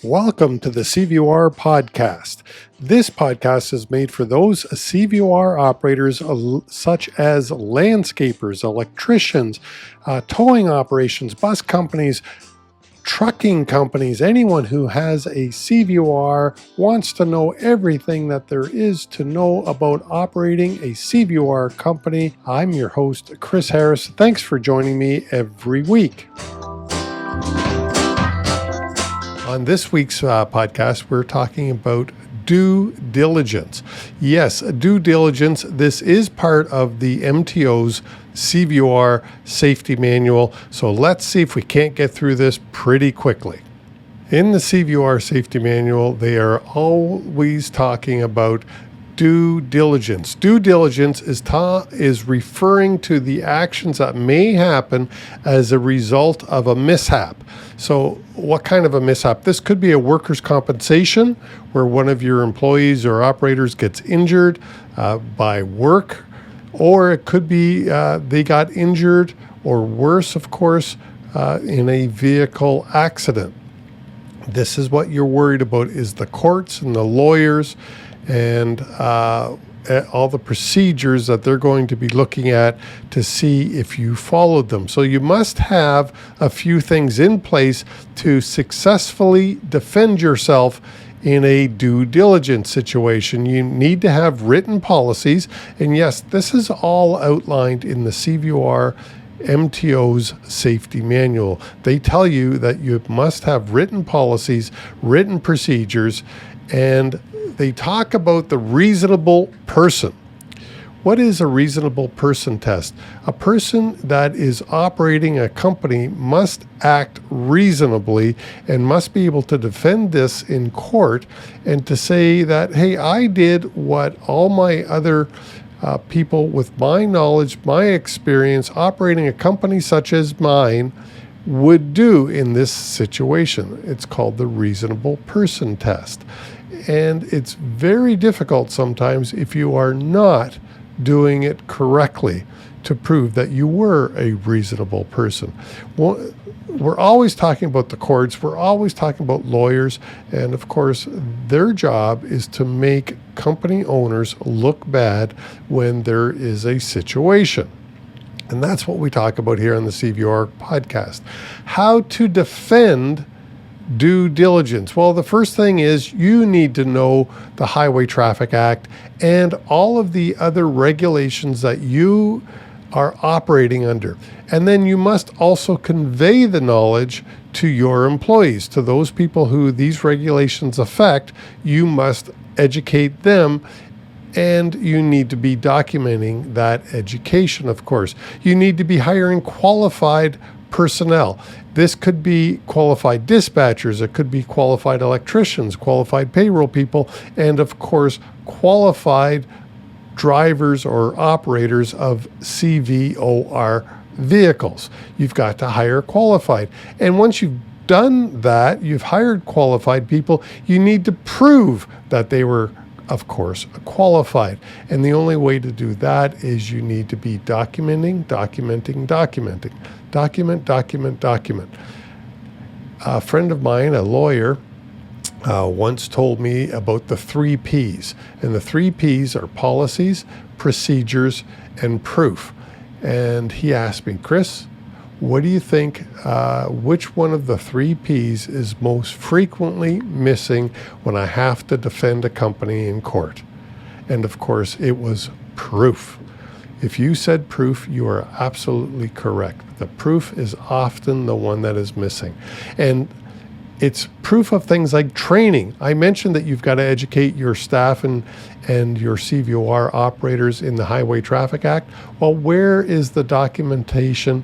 Welcome to the CVOR podcast. This podcast is made for those CVOR operators such as landscapers, electricians, towing operations, bus companies, trucking companies, anyone who has a CVOR wants to know everything that there is to know about operating a CVOR company. I'm your host, Chris Harris. Thanks for joining me every week. On this week's podcast, we're talking about due diligence. Yes, due diligence. This is part of the MTO's CVOR safety manual. So let's see if we can't get through this pretty quickly. In the CVOR safety manual, they are always talking about due diligence. Due diligence is referring to the actions that may happen as a result of a mishap. So what kind of a mishap? This could be a workers' compensation where one of your employees or operators gets injured by work, or it could be they got injured, or worse, of course, in a vehicle accident. This is what you're worried about, is the courts and the lawyers and all the procedures that they're going to be looking at to see if you followed them. So you must have a few things in place to successfully defend yourself in a due diligence situation. You need to have written policies. And yes, this is all outlined in the CVOR MTO's safety manual. They tell you that you must have written policies, written procedures, and they talk about the reasonable person. What is a reasonable person test? A person that is operating a company must act reasonably and must be able to defend this in court and to say that, hey, I did what all my other people with my knowledge, my experience operating a company such as mine would do in this situation. It's called the reasonable person test. And it's very difficult sometimes if you are not doing it correctly to prove that you were a reasonable person. Well, we're always talking about the courts, we're always talking about lawyers, and of course, their job is to make company owners look bad when there is a situation. And that's what we talk about here on the CVOR podcast. How to defend due diligence. Well, the first thing is you need to know the Highway Traffic Act and all of the other regulations that you are operating under. And then you must also convey the knowledge to your employees, to those people who these regulations affect. You must educate them, and you need to be documenting that education, of course. You need to be hiring qualified personnel. This could be qualified dispatchers, it could be qualified electricians, qualified payroll people, and of course, qualified drivers or operators of CVOR vehicles. You've got to hire qualified. And once you've done that, you've hired qualified people, you need to prove that they were, of course, qualified. And the only way to do that is you need to be documenting. Document. A friend of mine, a lawyer, once told me about the 3 Ps. And the 3 Ps are policies, procedures, and proof. And he asked me, Chris, what do you think, which one of the 3 Ps is most frequently missing when I have to defend a company in court? And of course, it was proof. If you said proof, you are absolutely correct. The proof is often the one that is missing. And it's proof of things like training. I mentioned that you've got to educate your staff and your CVOR operators in the Highway Traffic Act. Well, where is the documentation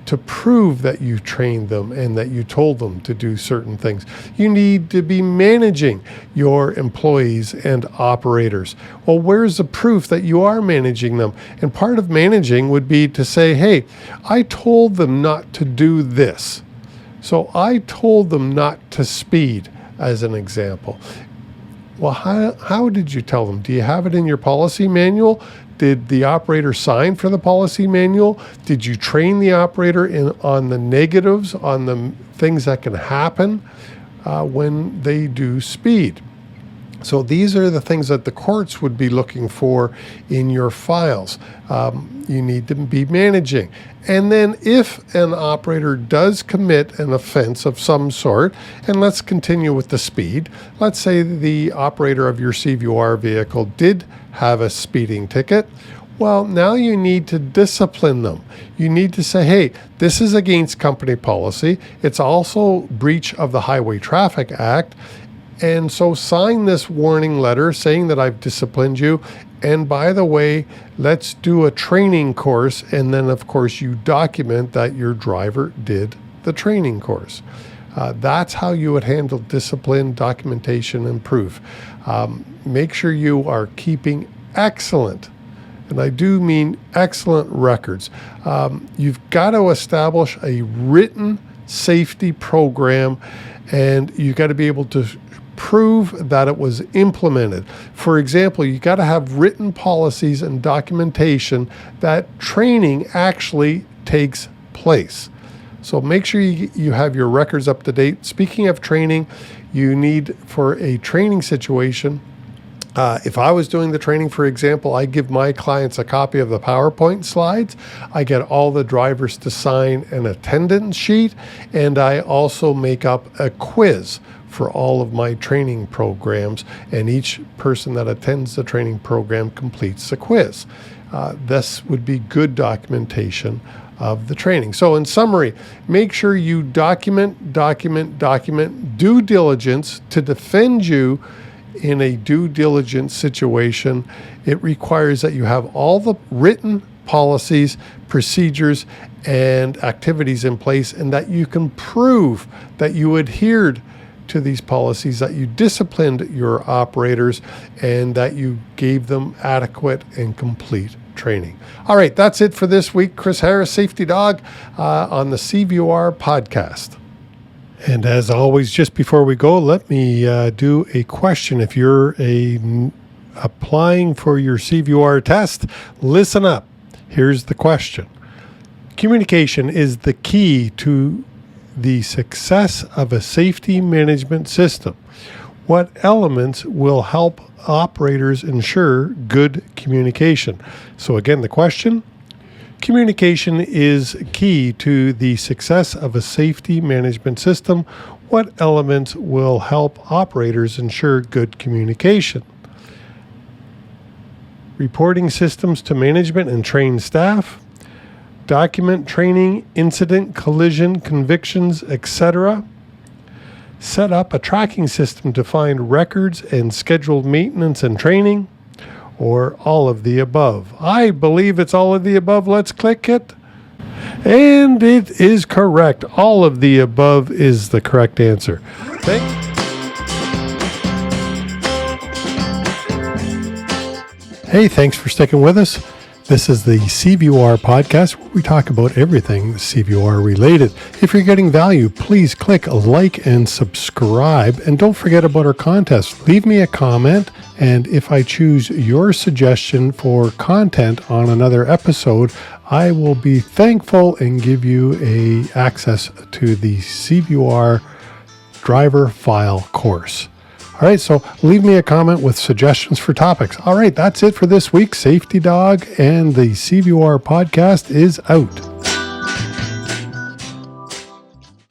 to prove that you trained them and that you told them to do certain things? You need to be managing your employees and operators. Well, where's the proof that you are managing them? And part of managing would be to say, hey, I told them not to do this. So I told them not to speed, as an example. Well, how did you tell them? Do you have it in your policy manual? Did the operator sign for the policy manual? Did you train the operator on the negatives, on the things that can happen when they do speed. So these are the things that the courts would be looking for in your files. You need to be managing. And then if an operator does commit an offense of some sort, and let's continue with the speed. Let's say the operator of your CVOR vehicle did have a speeding ticket. Well, now you need to discipline them. You need to say, hey, this is against company policy. It's also breach of the Highway Traffic Act. And so sign this warning letter saying that I've disciplined you. And by the way, let's do a training course. And then, of course, you document that your driver did the training course. That's how you would handle discipline, documentation, and proof. Make sure you are keeping excellent, and I do mean excellent, records. You've got to establish a written safety program, and you've got to be able to prove that it was implemented. For example, you got to have written policies and documentation that training actually takes place. So make sure you have your records up to date. Speaking of training, you need, for a training situation, if I was doing the training, for example, I give my clients a copy of the PowerPoint slides. I get all the drivers to sign an attendance sheet, and I also make up a quiz for all of my training programs, and each person that attends the training program completes the quiz. This would be good documentation of the training. So in summary, make sure you document due diligence to defend you in a due diligence situation. It requires that you have all the written policies, procedures, and activities in place, and that you can prove that you adhered to these policies, that you disciplined your operators, and that you gave them adequate and complete training. All right, that's it for this week. Chris Harris, Safety Dawg, on the CVOR podcast. And as always, just before we go, let me do a question. If you're applying for your CVOR test, listen up. Here's the question. Communication is the key to the success of a safety management system. What elements will help operators ensure good communication? So again, the question: communication is key to the success of a safety management system. What elements will help operators ensure good communication? Reporting systems to management and trained staff. Document training, incident, collision, convictions, etc. Set up a tracking system to find records and schedule maintenance and training. Or all of the above. I believe it's all of the above. Let's click it. And it is correct. All of the above is the correct answer. Hey, thanks for sticking with us. This is the CVOR podcast, where we talk about everything CVOR related. If you're getting value, please click like and subscribe. And don't forget about our contest. Leave me a comment, and if I choose your suggestion for content on another episode, I will be thankful and give you access to the CVOR driver file course. All right, so leave me a comment with suggestions for topics. All right, that's it for this week. Safety Dawg and the CVOR podcast is out.